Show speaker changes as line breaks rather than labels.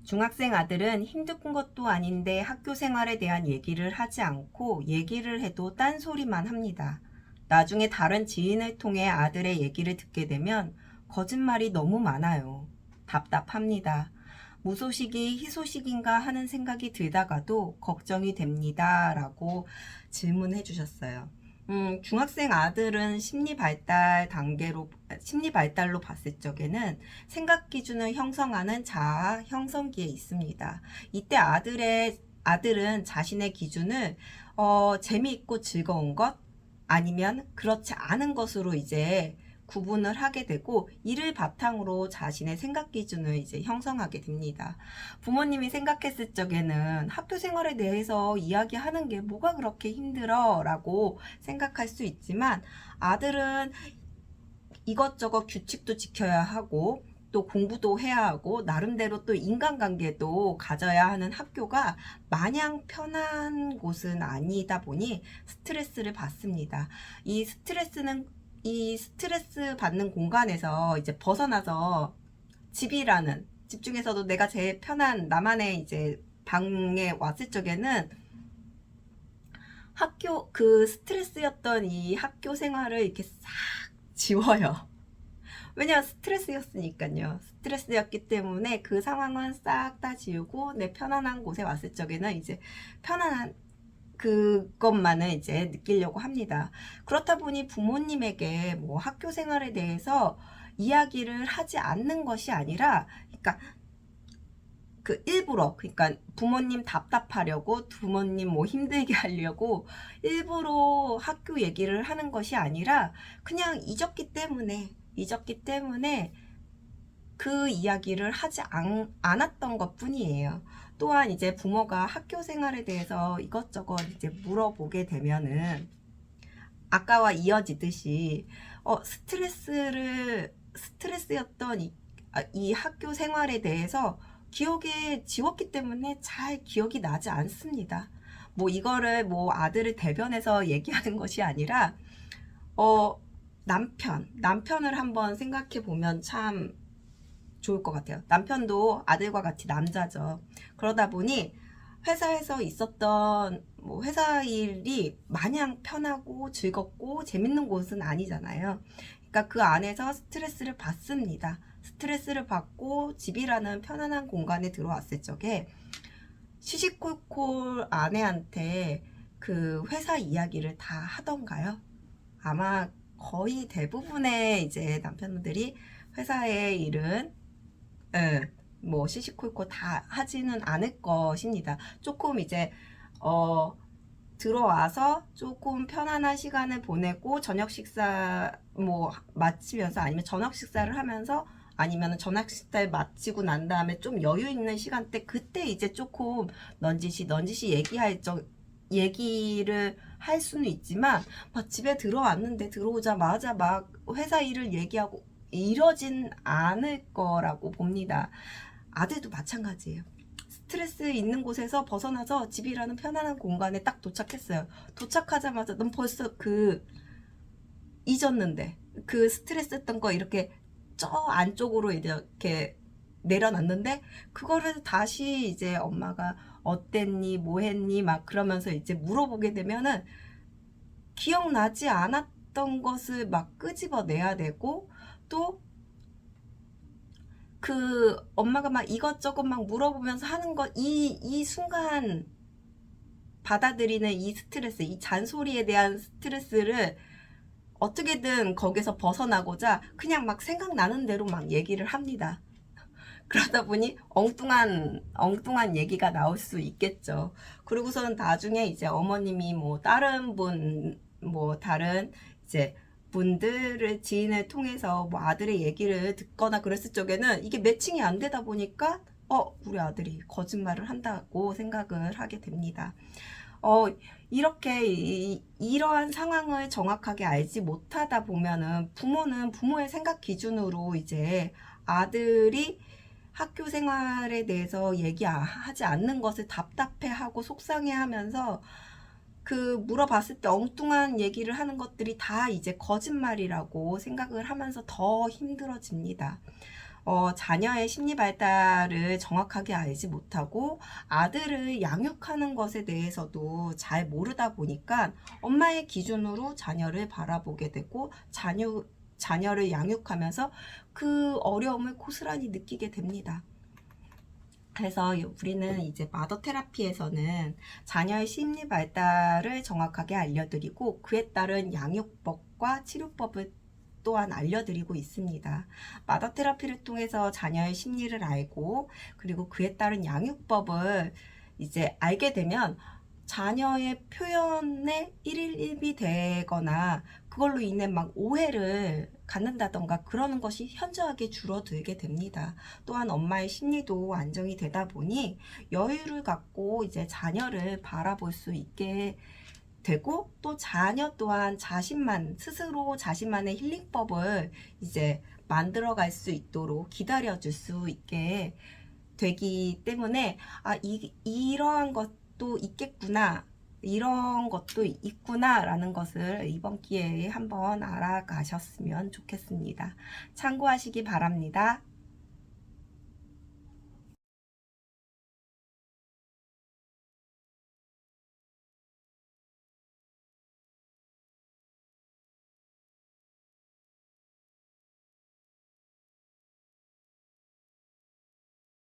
중학생 아들은 힘든 것도 아닌데 학교 생활에 대한 얘기를 하지 않고 얘기를 해도 딴소리만 합니다. 나중에 다른 지인을 통해 아들의 얘기를 듣게 되면 거짓말이 너무 많아요. 답답합니다. 무소식이 희소식인가 하는 생각이 들다가도 걱정이 됩니다. 라고 질문해 주셨어요. 중학생 아들은 심리 발달로 봤을 적에는 생각 기준을 형성하는 자아 형성기에 있습니다. 이때 아들은 자신의 기준을 재미있고 즐거운 것 아니면 그렇지 않은 것으로 이제 구분을 하게 되고 이를 바탕으로 자신의 생각 기준을 이제 형성하게 됩니다. 부모님이 생각했을 적에는 학교 생활에 대해서 이야기하는 게 뭐가 그렇게 힘들어 라고 생각할 수 있지만 아들은 이것저것 규칙도 지켜야 하고 또 공부도 해야 하고 나름대로 또 인간관계도 가져야 하는 학교가 마냥 편한 곳은 아니다 보니 스트레스를 받습니다. 이 스트레스 받는 공간에서 이제 벗어나서 집 중에서도 내가 제일 편한 나만의 이제 방에 왔을 적에는 그 스트레스였던 이 학교 생활을 이렇게 싹 지워요. 왜냐면 스트레스였으니까요. 스트레스였기 때문에 그 상황은 싹 다 지우고 내 편안한 곳에 왔을 적에는 이제 편안한 그것만을 이제 느끼려고 합니다. 그렇다 보니 부모님에게 뭐 학교 생활에 대해서 이야기를 하지 않는 것이 아니라, 그러니까 그러니까 부모님 답답하려고, 부모님 뭐 힘들게 하려고 일부러 학교 얘기를 하는 것이 아니라 그냥 잊었기 때문에 그 이야기를 하지 않았던 것 뿐이에요. 또한 이제 부모가 학교 생활에 대해서 이것저것 이제 물어보게 되면은 아까와 이어지듯이 스트레스였던 이 학교 생활에 대해서 기억에 지웠기 때문에 잘 기억이 나지 않습니다. 뭐 이거를 뭐 아들을 대변해서 얘기하는 것이 아니라 남편을 한번 생각해 보면 참 좋을 것 같아요. 남편도 아들과 같이 남자죠. 그러다 보니 회사에서 있었던 뭐 회사 일이 마냥 편하고 즐겁고 재밌는 곳은 아니잖아요. 그러니까 그 안에서 스트레스를 받습니다. 스트레스를 받고 집이라는 편안한 공간에 들어왔을 적에 시시콜콜 아내한테 그 회사 이야기를 다 하던가요? 아마 거의 대부분의 이제 남편들이 회사의 일은 뭐 시시콜콜 다 하지는 않을 것입니다. 조금 이제 들어와서 조금 편안한 시간을 보내고 저녁 식사 뭐 마치면서 아니면 저녁 식사를 하면서 아니면 저녁 식사를 마치고 난 다음에 좀 여유 있는 시간대 그때 이제 조금 넌지시 얘기를 할 수는 있지만 막 집에 들어오자마자 막 회사 일을 얘기하고 이러진 않을 거라고 봅니다. 아들도 마찬가지예요. 스트레스 있는 곳에서 벗어나서 집이라는 편안한 공간에 딱 도착했어요. 도착하자마자 넌 벌써 잊었는데 그 스트레스 했던 거 이렇게 저 안쪽으로 이렇게 내려놨는데 그거를 다시 이제 엄마가 어땠니 뭐 했니 막 그러면서 이제 물어보게 되면은 기억나지 않았던 것을 막 끄집어내야 되고 또 그 엄마가 막 이것저것 막 물어보면서 하는 이 순간 받아들이는 이 스트레스, 이 잔소리에 대한 스트레스를 어떻게든 거기서 벗어나고자 그냥 막 생각나는 대로 막 얘기를 합니다. 그러다 보니 엉뚱한 얘기가 나올 수 있겠죠. 그리고서는 나중에 이제 어머님이 뭐 다른 이제 지인을 통해서 뭐 아들의 얘기를 듣거나 그랬을 적에는 이게 매칭이 안 되다 보니까 우리 아들이 거짓말을 한다고 생각을 하게 됩니다. 이렇게 이러한 상황을 정확하게 알지 못하다 보면은 부모는 부모의 생각 기준으로 이제 아들이 학교 생활에 대해서 얘기하지 않는 것을 답답해하고 속상해하면서 물어봤을 때 엉뚱한 얘기를 하는 것들이 다 이제 거짓말이라고 생각을 하면서 더 힘들어집니다. 자녀의 심리 발달을 정확하게 알지 못하고 아들을 양육하는 것에 대해서도 잘 모르다 보니까 엄마의 기준으로 자녀를 바라보게 되고 자녀를 양육하면서 그 어려움을 고스란히 느끼게 됩니다. 그래서 우리는 이제 마더 테라피에서는 자녀의 심리 발달을 정확하게 알려드리고 그에 따른 양육법과 치료법을 또한 알려드리고 있습니다. 마더 테라피를 통해서 자녀의 심리를 알고 그리고 그에 따른 양육법을 이제 알게 되면 자녀의 표현에 일일일비 되거나 그걸로 인해 막 오해를 갖는다던가 그러는 것이 현저하게 줄어들게 됩니다. 또한 엄마의 심리도 안정이 되다 보니 여유를 갖고 이제 자녀를 바라볼 수 있게 되고 또 자녀 또한 스스로 자신만의 힐링법을 이제 만들어 갈 수 있도록 기다려 줄 수 있게 되기 때문에 이러한 것도 있겠구나. 이런 것도 있구나 라는 것을 이번 기회에 한번 알아가셨으면 좋겠습니다. 참고하시기 바랍니다.